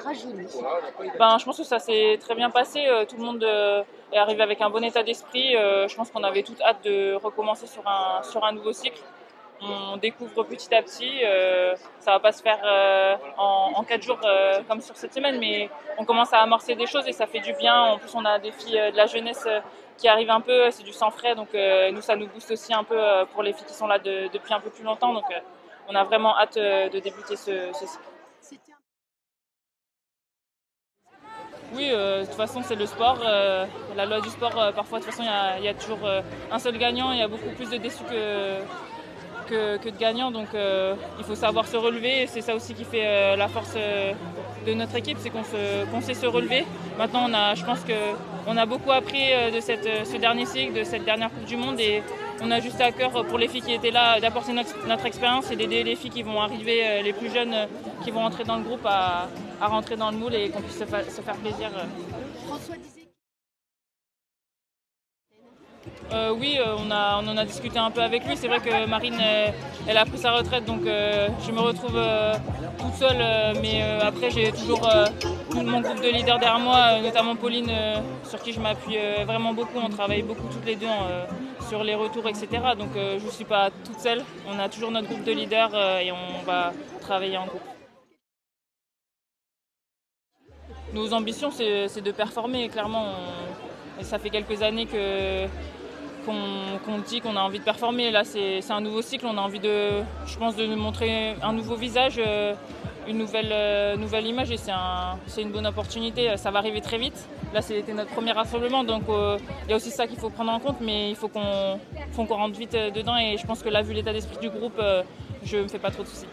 rajeuni. Je pense que ça s'est très bien passé. Tout le monde est arrivé avec un bon état d'esprit. Je pense qu'on avait toute hâte de recommencer sur un nouveau cycle. On découvre petit à petit. Ça va pas se faire en 4 jours comme sur cette semaine, mais on commence à amorcer des choses et ça fait du bien. En plus, on a des filles de la jeunesse qui arrivent un peu. C'est du sang frais, donc nous, ça nous booste aussi un peu pour les filles qui sont là depuis un peu plus longtemps. Donc, on a vraiment hâte de débuter ce cycle. C'était un- Oui, de toute façon, c'est le sport. La loi du sport, parfois, de toute façon, il y a toujours un seul gagnant. Il y a beaucoup plus de déçus que de gagnants. Donc, il faut savoir se relever. Et c'est ça aussi qui fait la force de notre équipe, c'est qu'on sait se relever. Maintenant, je pense qu'on a beaucoup appris de ce dernier cycle, de cette dernière Coupe du Monde. Et on a juste à cœur pour les filles qui étaient là d'apporter notre expérience et d'aider les filles qui vont arriver, les plus jeunes qui vont entrer dans le groupe à rentrer dans le moule et qu'on puisse se faire plaisir. François disait Oui, on en a discuté un peu avec lui. C'est vrai que Marine, elle a pris sa retraite, donc je me retrouve toute seule. Mais après, j'ai toujours tout mon groupe de leaders derrière moi, notamment Pauline, sur qui je m'appuie vraiment beaucoup. On travaille beaucoup toutes les deux sur les retours, etc. Donc je ne suis pas toute seule. On a toujours notre groupe de leaders et on va travailler en groupe. Nos ambitions, c'est de performer, clairement. Et ça fait quelques années qu'on dit qu'on a envie de performer. Là, c'est un nouveau cycle. On a envie je pense, de nous montrer un nouveau visage, une nouvelle image. Et c'est une bonne opportunité. Ça va arriver très vite. Là, c'était notre premier rassemblement. Donc, il y a aussi ça qu'il faut prendre en compte. Mais il faut qu'on rentre vite dedans. Et je pense que là, vu l'état d'esprit du groupe, je ne me fais pas trop de soucis.